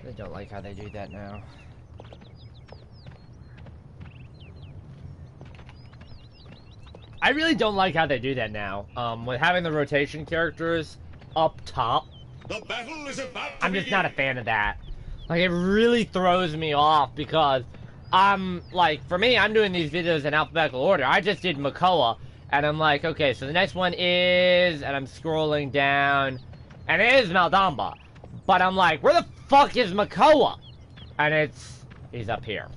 I don't like how they do that now. I really don't like how they do that now. With having the rotation characters up top. The battle is about to I'm just begin. not a fan of that. Like, it really throws me off because I'm, like, for me, I'm doing these videos in alphabetical order. I just did Makoa, and I'm like, okay, so the next one is, and I'm scrolling down, and it is Maldamba. But I'm like, where the fuck is Makoa? And he's up here.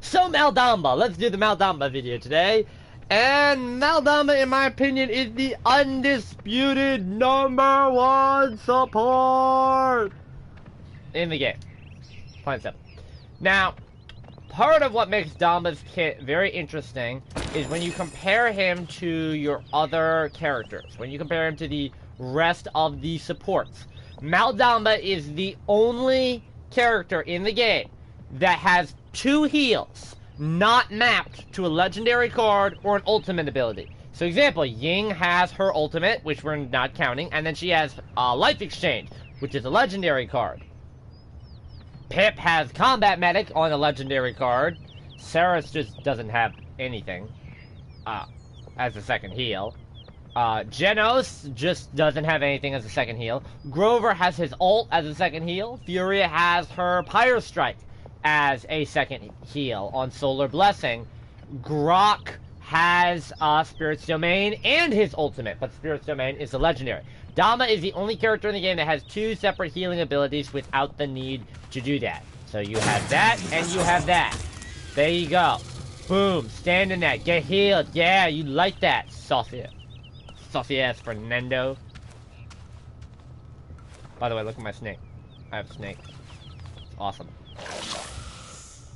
So Maldamba, let's do the Maldamba video today. And Maldamba, in my opinion, is the undisputed #1 support in the game. Plain and simple. Now, part of what makes Damba's kit very interesting is when you compare him to your other characters. When you compare him to the rest of the supports. Maldamba is the only character in the game that has 2 heals not mapped to a legendary card or an ultimate ability. So example, Ying has her ultimate, which we're not counting, and then she has Life Exchange, which is a legendary card. Pip has Combat Medic on a legendary card. Saris just doesn't have anything as a second heal. Genos just doesn't have anything as a second heal. Grover has his ult as a second heal. Furia has her Pyre Strike as a second heal on Solar Blessing. Grok has Spirit's Domain and his ultimate, but Spirit's Domain is a legendary. Damba is the only character in the game that has 2 separate healing abilities without the need to do that. So you have that, and you have that. There you go. Boom, stand in that, get healed. Yeah, you like that, saucy ass Fernando. By the way, look at my snake. I have a snake. It's awesome.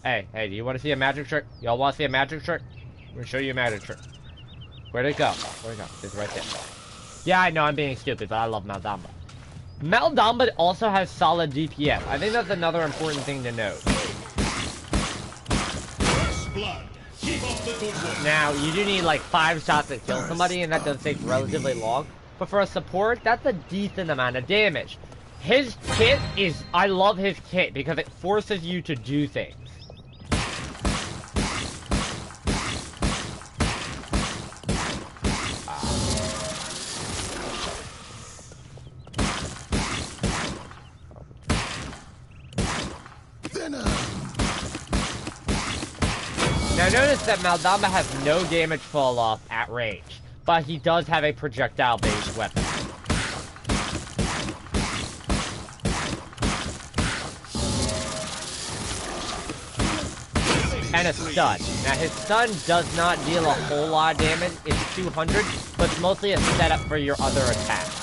Hey, do you want to see a magic trick? Y'all want to see a magic trick? I'm going to show you a magic trick. Where'd it go? Where'd it go? It's right there. Yeah, I know I'm being stupid, but I love Maldamba. Maldamba also has solid DPS. I think that's another important thing to note. First blood. Keep up the good work. Now, you do need like 5 shots to kill somebody, and that does take relatively long. But for a support, that's a decent amount of damage. His kit is... I love his kit because it forces you to do things. Now notice that Maldamba has no damage fall off at range, but he does have a projectile-based weapon. And a stun. Now his stun does not deal a whole lot of damage, it's 200, but it's mostly a setup for your other attacks.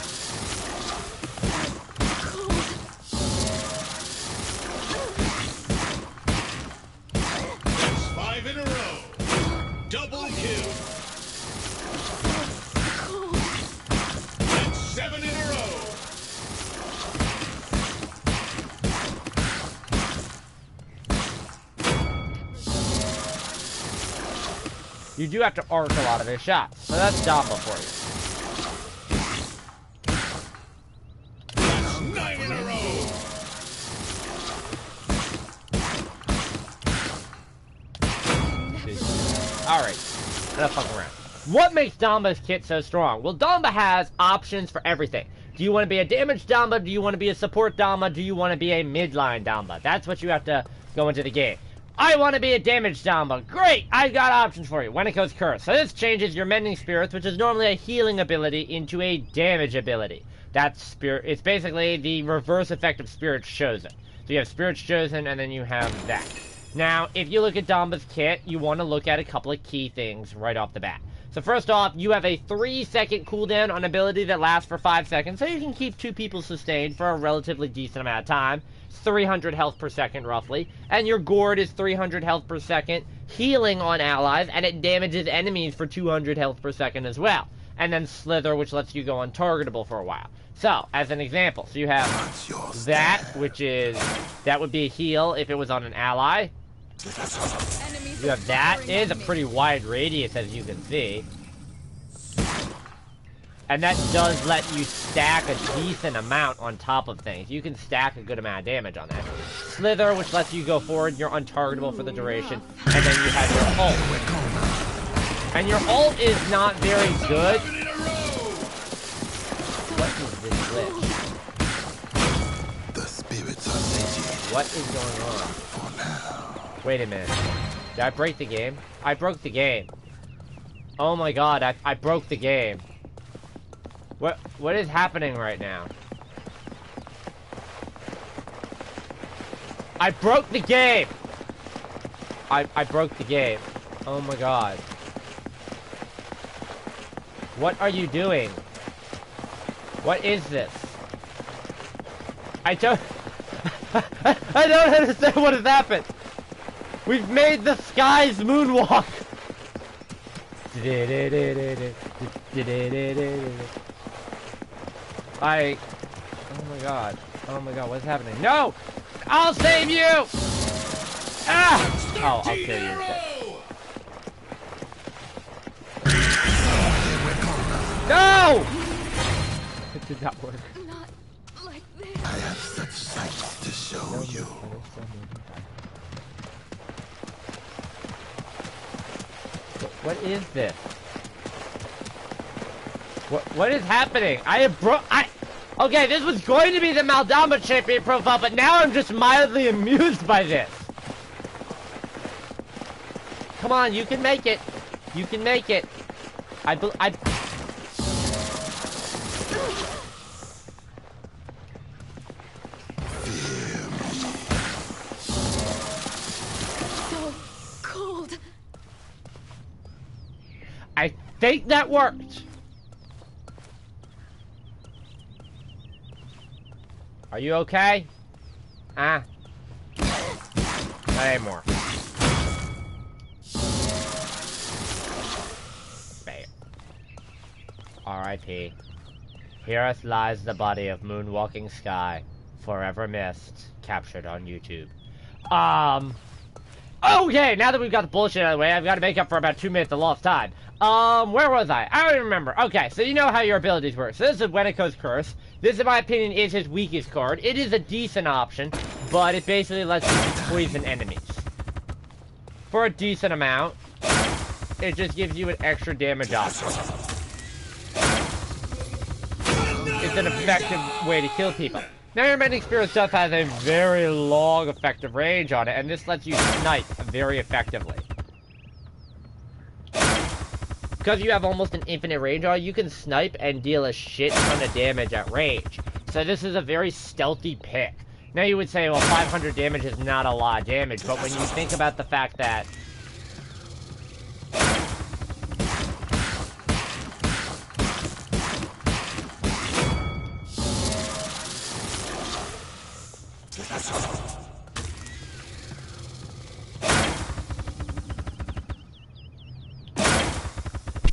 5 in a row. Double kill. That's 7 in a row. You do have to arc a lot of his shots, so that's Damba for you. That's 9 in a row. Alright, enough fucking around. What makes Damba's kit so strong? Well, Damba has options for everything. Do you want to be a damage Damba? Do you want to be a support Damba? Do you want to be a midline Damba? That's what you have to go into the game. I want to be a damage Damba. Great! I got options for you. Weniko's Curse. So this changes your Mending Spirits, which is normally a healing ability, into a damage ability. That's Spirit. It's basically the reverse effect of Spirit's Chosen. So you have Spirit's Chosen, and then you have that. Now, if you look at Damba's kit, you want to look at a couple of key things right off the bat. So first off, you have a 3-second cooldown on ability that lasts for 5 seconds, so you can keep 2 people sustained for a relatively decent amount of time. 300 health per second, roughly. And your Gourd is 300 health per second, healing on allies, and it damages enemies for 200 health per second as well. And then Slither, which lets you go untargetable for a while. So, as an example, so you have that, which is... that would be a heal if it was on an ally. You have that. It is a pretty wide radius, as you can see. And that does let you stack a decent amount on top of things. You can stack a good amount of damage on that. Slither, which lets you go forward, you're untargetable for the duration. And then you have your ult. And your ult is not very good. What is this glitch? The spirits are satiated. What is going on? For now. Wait a minute. Did I break the game? I broke the game. Oh my god, I broke the game. What is happening right now? I broke the game! I broke the game. Oh my god. What are you doing? What is this? I don't I don't understand what has happened. We've made the skies moonwalk. Oh my god. Oh my god, what's happening? No! I'll save you! Ah! Oh, I'll kill you instead. No! It did not work. Not like this. I have such sights to show you. What is this? What is happening? Okay, this was going to be the Maldamba champion profile, but now I'm just mildly amused by this. Come on, you can make it. You can make it. So cold. I think that worked. Are you okay? Ah. Not anymore. Bam. R.I.P. Here lies the body of moonwalking Sky, forever missed, captured on YouTube. Okay, now that we've got the bullshit out of the way, I've got to make up for about 2 minutes of lost time. Where was I? I don't even remember. Okay, so you know how your abilities work. So this is Weniko's Curse. This, in my opinion, is his weakest card. It is a decent option, but it basically lets you poison enemies. For a decent amount, it just gives you an extra damage option. It's an effective way to kill people. Now your Mending Spirit stuff has a very long effective range on it, and this lets you snipe very effectively. Because you have almost an infinite range on it, you can snipe and deal a shit ton of damage at range. So this is a very stealthy pick. Now you would say, well, 500 damage is not a lot of damage, but when you think about the fact that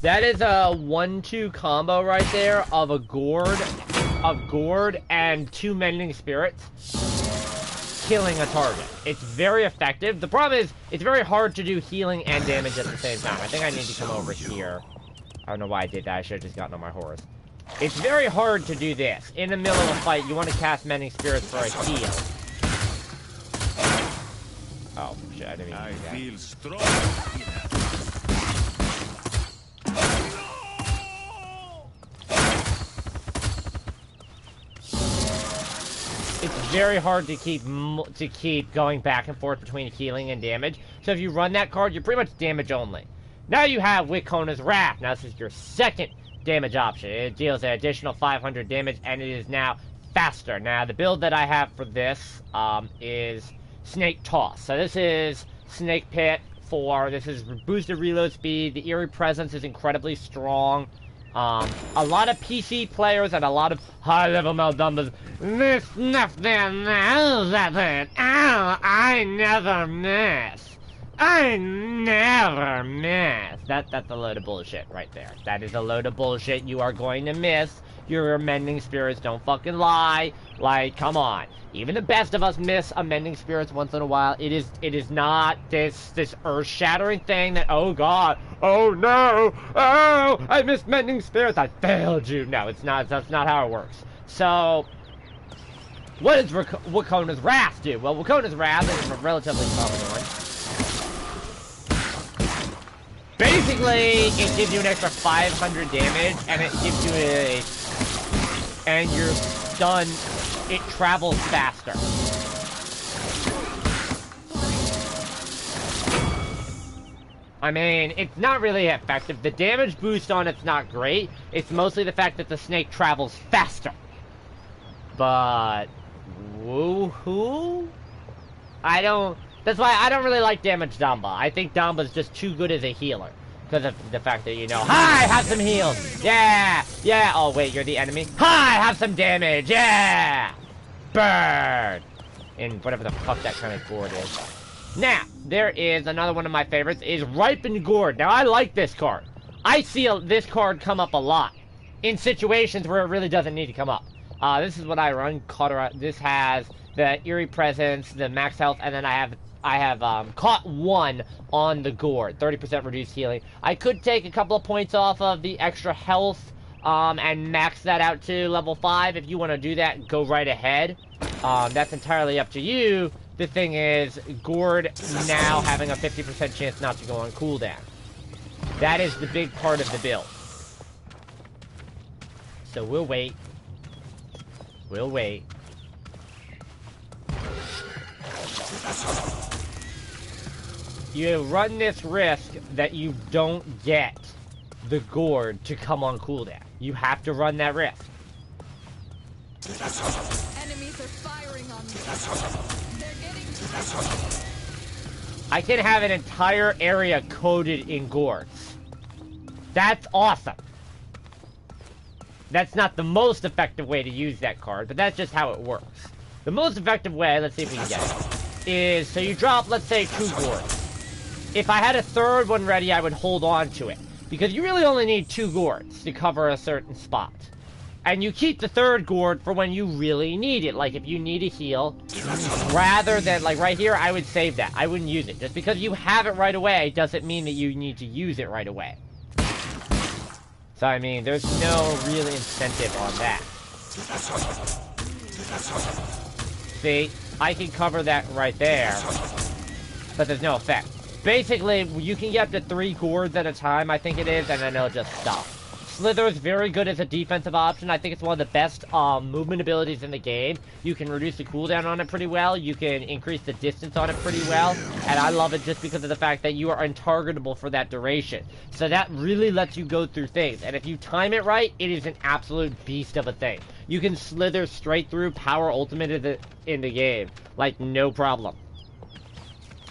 that is a 1-2 combo right there of a gourd and 2 Mending Spirits killing a target. It's very effective. The problem is, it's very hard to do healing and damage at the same time. I think I need to come over here. I don't know why I did that. I should have just gotten on my horse. It's very hard to do this. In the middle of a fight, you want to cast Mending Spirits for a heal. Oh, shit, I didn't even do that. I feel strong. It's very hard to keep going back and forth between healing and damage. So if you run that card, you're pretty much damage only. Now you have Wikona's Wrath. Now this is your second damage option. It deals an additional 500 damage, and it is now faster. Now the build that I have for this is Snake Toss. So this is Snake Pit this is boosted reload speed. The Eerie Presence is incredibly strong. A lot of PC players and a lot of high-level Maldambas. This nothing knows that it. Oh, I never miss. I never miss. That's a load of bullshit right there. That is a load of bullshit. You are going to miss. Your mending spirits don't fucking lie. Like, come on. Even the best of us miss a mending spirits once in a while. It is not this earth-shattering thing that, oh god, oh no, oh, I missed mending spirits, I failed you. No, it's not. That's not how it works. So, what does Wakona's Wrath do? Well, Wakona's Wrath is a relatively common one. Basically, it gives you an extra 500 damage, and it gives you and your stun, it travels faster. I mean, it's not really effective. The damage boost on it's not great. It's mostly the fact that the snake travels faster. But, woohoo? That's why I don't really like damage Damba. I think Damba's just too good as a healer. Because of the fact that, you know, hi, have some heals. Yeah, yeah. Oh, wait, you're the enemy. Hi, have some damage. Yeah. Burn. And whatever the fuck that kind of gourd is. Now, there is another one of my favorites, is Ripened Gourd. Now, I like this card. I see this card come up a lot. In situations where it really doesn't need to come up. This is what I run. This has the Eerie Presence, the max health, and then I have caught one on the gourd, 30% reduced healing. I could take a couple of points off of the extra health and max that out to level 5. If you want to do that, go right ahead. That's entirely up to you. The thing is, gourd now having a 50% chance not to go on cooldown. That is the big part of the build. So we'll wait. We'll wait. You run this risk that you don't get the gourd to come on cooldown. You have to run that risk. Enemies are firing on me. They're getting... I can have an entire area coated in gourds. That's awesome. That's not the most effective way to use that card, but that's just how it works. The most effective way, let's see if we can get it, is, so you drop, let's say, 2 gourds. If I had a third one ready, I would hold on to it. Because you really only need 2 gourds to cover a certain spot. And you keep the third gourd for when you really need it. Like, if you need a heal, rather than, like, right here, I would save that. I wouldn't use it. Just because you have it right away doesn't mean that you need to use it right away. So, I mean, there's no real incentive on that. See? I can cover that right there. But there's no effect. Basically, you can get up to 3 gourds at a time, I think it is, and then it'll just stop. Slither is very good as a defensive option. I think it's one of the best movement abilities in the game. You can reduce the cooldown on it pretty well. You can increase the distance on it pretty well. And I love it just because of the fact that you are untargetable for that duration. So that really lets you go through things. And if you time it right, it is an absolute beast of a thing. You can slither straight through power ultimate in the game. Like, no problem.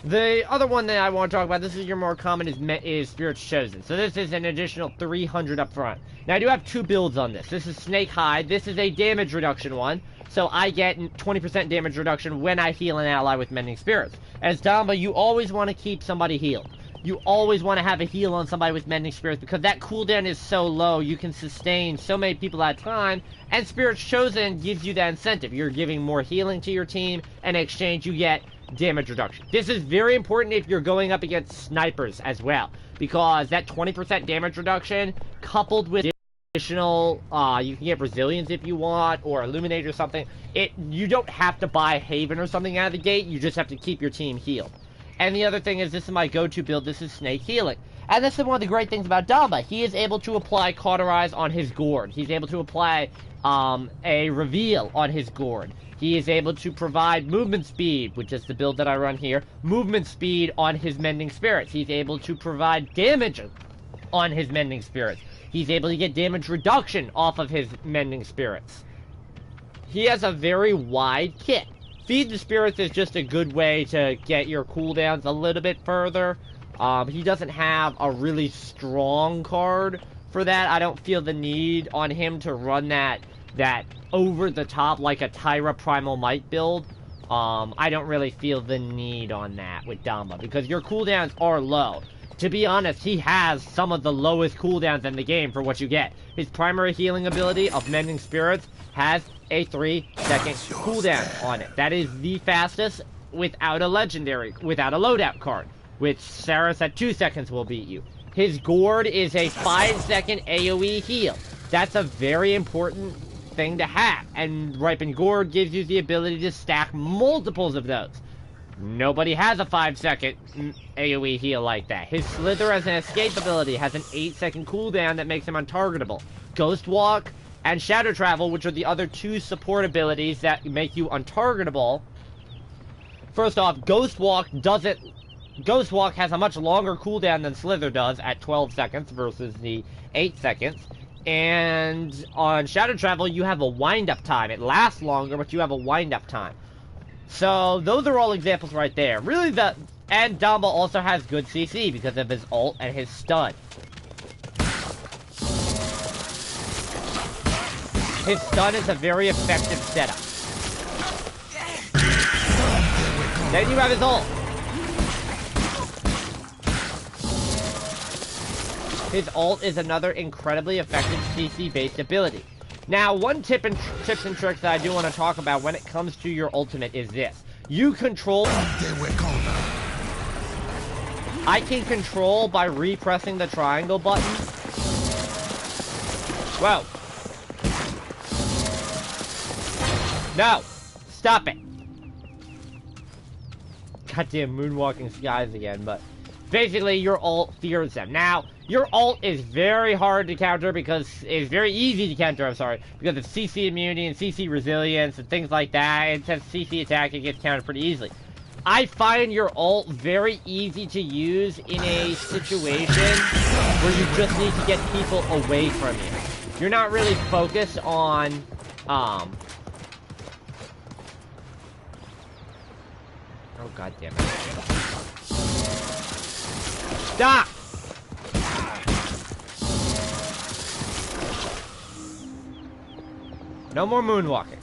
The other one that I want to talk about, this is your more common, is Spirit's Chosen. So this is an additional 300 up front. Now I do have 2 builds on this. This is Snake Hide. This is a damage reduction one. So I get 20% damage reduction when I heal an ally with Mending Spirits. As Damba, you always want to keep somebody healed. You always want to have a heal on somebody with Mending Spirits because that cooldown is so low, you can sustain so many people at a time, and Spirit's Chosen gives you that incentive. You're giving more healing to your team, and in exchange you get damage reduction. This is very important if you're going up against snipers as well, because that 20% damage reduction, coupled with additional, you can get Resilience if you want, or Illuminate or something, you don't have to buy Haven or something out of the gate, you just have to keep your team healed. And the other thing is, this is my go-to build, this is Snake Healing. And this is one of the great things about Damba. He is able to apply Cauterize on his gourd. He's able to apply a Reveal on his gourd. He is able to provide movement speed, which is the build that I run here, movement speed on his Mending Spirits. He's able to provide damage on his Mending Spirits. He's able to get damage reduction off of his Mending Spirits. He has a very wide kit. Feed the Spirits is just a good way to get your cooldowns a little bit further. He doesn't have a really strong card for that. I don't feel the need on him to run that over the top like a Tyra Primal Might build. I don't really feel the need on that with Damba because your cooldowns are low. to be honest, he has some of the lowest cooldowns in the game for what you get. His primary healing ability of Mending Spirits has a 3-second cooldown on it. That is the fastest without a legendary, without a loadout card, which Saris at 2 seconds will beat you. His Gourd is a 5-second AoE heal. That's a very important thing to have, and Ripened Gourd gives you the ability to stack multiples of those. Nobody has a 5-second AoE heal like that. His Slither as an escape ability has an 8-second cooldown that makes him untargetable. Ghost Walk and Shadow Travel, which are the other 2 support abilities that make you untargetable. First off, Ghost Walk has a much longer cooldown than Slither does at 12 seconds versus the 8 seconds. And on Shadow Travel, you have a wind-up time. It lasts longer, but you have a wind-up time. So, those are all examples right there. Really, and Damba also has good CC because of his ult and his stun. His stun is a very effective setup. Then you have his ult. His ult is another incredibly effective CC-based ability. Now, one tips and tricks that I do want to talk about when it comes to your ultimate is this. You control... I can control by repressing the triangle button. Whoa. No. Stop it. Goddamn moonwalking skies again, but... basically, your ult fears them. Now, your ult is very hard to counter because it's very easy to counter, I'm sorry, because of CC immunity and CC resilience and things like that. It says CC attack, it gets countered pretty easily. I find your ult very easy to use in a situation where you just need to get people away from you. You're not really focused on, oh god damn it. Stop! No more moonwalking.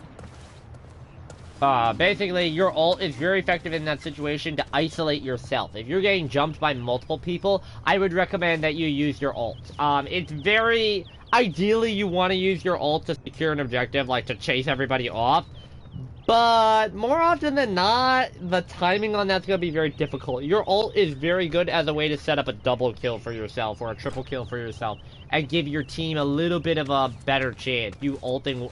Basically, your ult is very effective in that situation to isolate yourself. If you're getting jumped by multiple people, I would recommend that you use your ult. It's very... ideally, you want to use your ult to secure an objective, like to chase everybody off. But more often than not, the timing on that's going to be very difficult. Your ult is very good as a way to set up a double kill for yourself or a triple kill for yourself and give your team a little bit of a better chance. You ulting,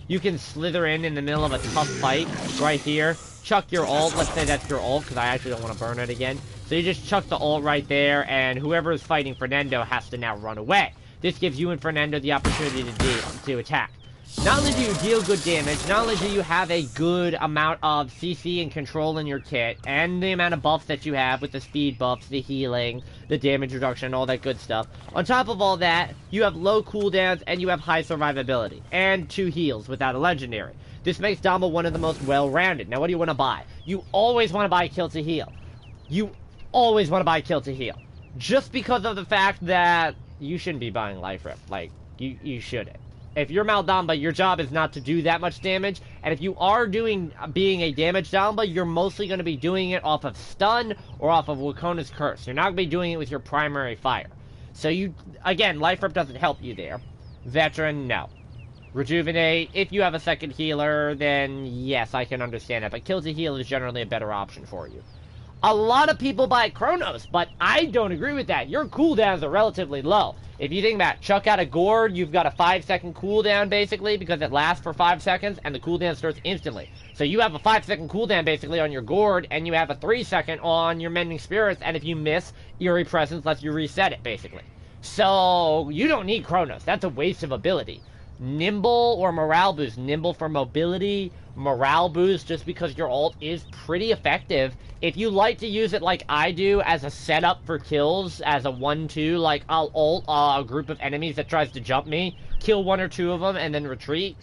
you can slither in the middle of a tough fight right here, chuck your ult, let's say that's your ult because I actually don't want to burn it again. So you just chuck the ult right there and whoever is fighting Fernando has to now run away. This gives you and Fernando the opportunity to attack. Not only do you deal good damage, not only do you have a good amount of CC and control in your kit, and the amount of buffs that you have with the speed buffs, the healing, the damage reduction, all that good stuff. On top of all that, you have low cooldowns and you have high survivability, and 2 heals without a legendary. This makes Damba one of the most well-rounded. Now what do you want to buy? You always want to buy Kill to Heal. You always want to buy Kill to Heal. Just because of the fact that you shouldn't be buying Life Rip. Like, you shouldn't. If you're Maldamba, your job is not to do that much damage, and if you are being a damage Damba, you're mostly going to be doing it off of stun or off of Wakona's Curse. You're not going to be doing it with your primary fire. So again, Life Rip doesn't help you there. Veteran, no. Rejuvenate, if you have a second healer, then yes, I can understand that, but Kill to Heal is generally a better option for you. A lot of people buy Chronos, but I don't agree with that. Your cooldowns are relatively low. If you think about it, chuck out a Gourd, you've got a 5-second cooldown, basically, because it lasts for 5 seconds, and the cooldown starts instantly. So you have a 5-second cooldown, basically, on your Gourd, and you have a 3-second on your Mending Spirits, and if you miss, Eerie Presence lets you reset it, basically. So, you don't need Chronos. That's a waste of ability. Nimble or Morale Boost. Nimble for mobility, Morale Boost just because your ult is pretty effective. If you like to use it like I do as a setup for kills, as a 1-2, like I'll ult a group of enemies that tries to jump me, kill 1 or 2 of them, and then retreat,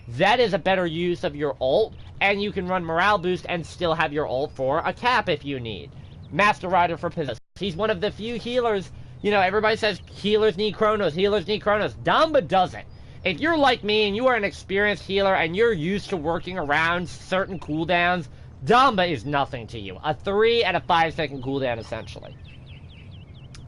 that is a better use of your ult, and you can run Morale Boost and still have your ult for a cap if you need. Master Rider for Possess. He's one of the few healers, you know, everybody says healers need Chronos, healers need Chronos. Damba doesn't. If you're like me and you are an experienced healer and you're used to working around certain cooldowns, Damba is nothing to you. A 3 and a 5-second cooldown, essentially.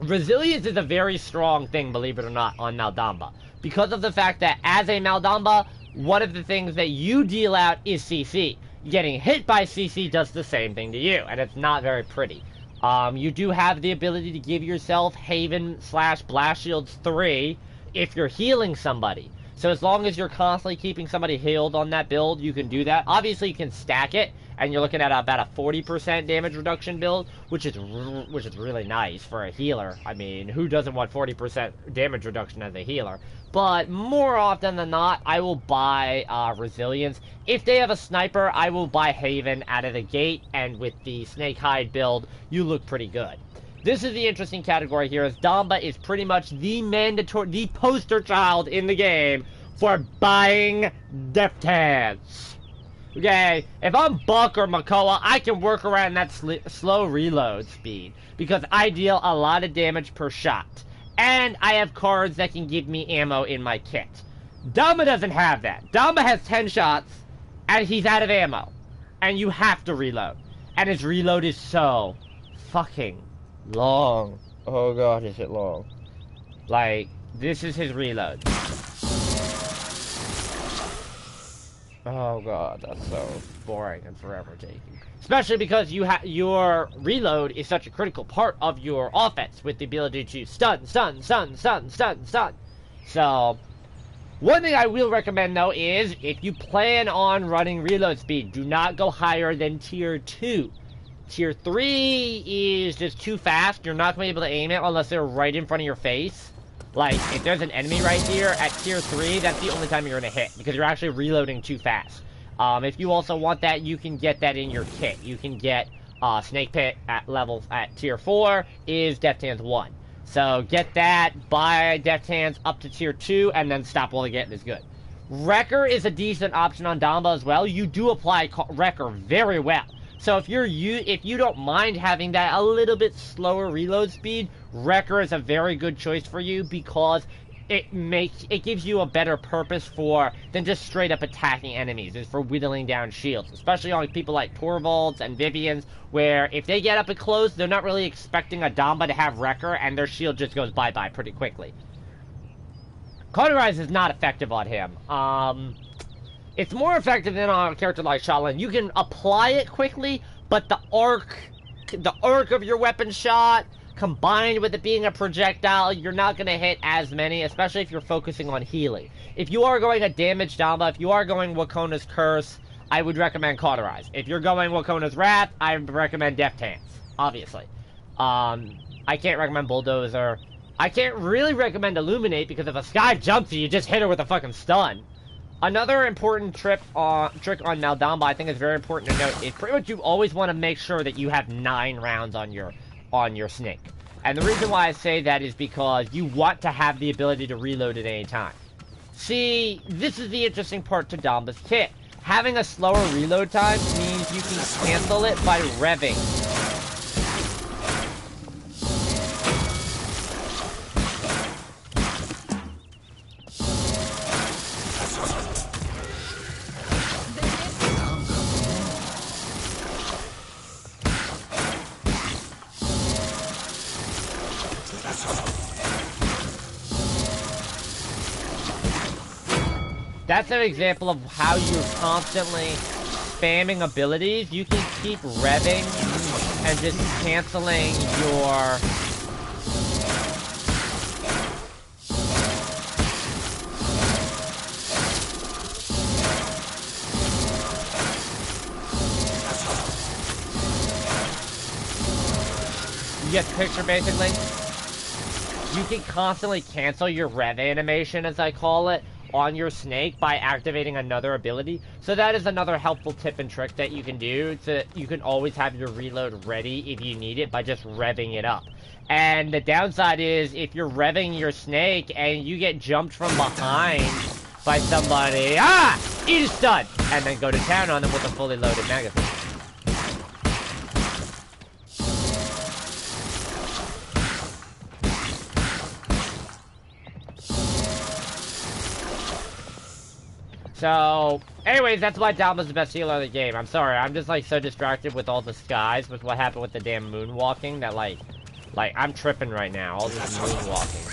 Resilience is a very strong thing, believe it or not, on Maldamba. Because of the fact that as a Maldamba, one of the things that you deal out is CC. Getting hit by CC does the same thing to you, and it's not very pretty. You do have the ability to give yourself Haven/Blast Shields 3 if you're healing somebody. So as long as you're constantly keeping somebody healed on that build, you can do that. Obviously, you can stack it, and you're looking at about a 40% damage reduction build, which is really nice for a healer. I mean, who doesn't want 40% damage reduction as a healer? But more often than not, I will buy Resilience. If they have a sniper, I will buy Haven out of the gate, and with the Snake Hide build, you look pretty good. This is the interesting category here, as Damba is pretty much the poster child in the game for buying Deft Hands. Okay, if I'm Buck or Makoa, I can work around that slow reload speed, because I deal a lot of damage per shot. And I have cards that can give me ammo in my kit. Damba doesn't have that. Damba has 10 shots, and he's out of ammo. And you have to reload. And his reload is so fucking long. Oh god, is it long. Like, this is his reload. Oh god, that's so boring and forever taking. Especially because your reload is such a critical part of your offense, with the ability to stun. So, one thing I will recommend though is, if you plan on running reload speed, do not go higher than tier 2. Tier 3 is just too fast. You're not going to be able to aim it unless they're right in front of your face. Like, if there's an enemy right here at tier 3, that's the only time you're going to hit, because you're actually reloading too fast. If you also want that, you can get that in your kit. You can get Snake Pit at levels at tier 4 is Deft Hands 1. So get that, buy Deft Hands up to tier 2, and then stop while the getting is good. Wrecker is a decent option on Damba as well. You do apply Wrecker very well. So if you don't mind having that a little bit slower reload speed, Wrecker is a very good choice for you, because it gives you a better purpose than just straight up attacking enemies. It's for whittling down shields, especially on people like Torvalds and Vivians, where if they get up and close, they're not really expecting a Damba to have Wrecker, and their shield just goes bye-bye pretty quickly. Cauterize is not effective on him. It's more effective than on a character like Shaolin. You can apply it quickly, but the arc of your weapon shot, combined with it being a projectile, you're not going to hit as many, especially if you're focusing on healing. If you are going a damage Damba, if you are going Wakona's Curse, I would recommend Cauterize. If you're going Wakona's Wrath, I would recommend Deft Hands, obviously. I can't recommend Bulldozer. I can't really recommend Illuminate, because if a Sky jumps you just hit her with a fucking stun. Another important trick on Maldamba, I think is very important to note, is pretty much you always want to make sure that you have 9 rounds on your Snake. And the reason why I say that is because you want to have the ability to reload at any time. See, this is the interesting part to Damba's kit. Having a slower reload time means you can cancel it by revving. That's an example of how you're constantly spamming abilities. You can keep revving and just canceling your... You get the picture, basically? You can constantly cancel your rev animation, as I call it, on your Snake by activating another ability. So that is another helpful tip and trick that you can do. You can always have your reload ready if you need it by just revving it up. And the downside is, if you're revving your Snake and you get jumped from behind by somebody, eat a stun! And then go to town on them with a fully loaded magazine. So, anyways, that's why Damba's the best healer of the game. I'm sorry, I'm just, like, so distracted with all the skies, with what happened with the damn moonwalking, that, like, Like, I'm tripping right now. All this moonwalking.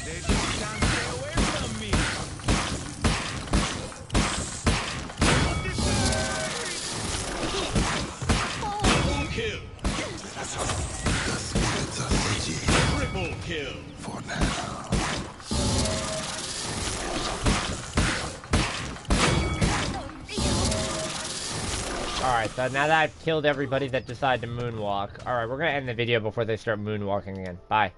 Kill. The spirits are satiated Triple kill. for now. Alright, so now that I've killed everybody that decided to moonwalk, alright, we're gonna end the video before they start moonwalking again. Bye.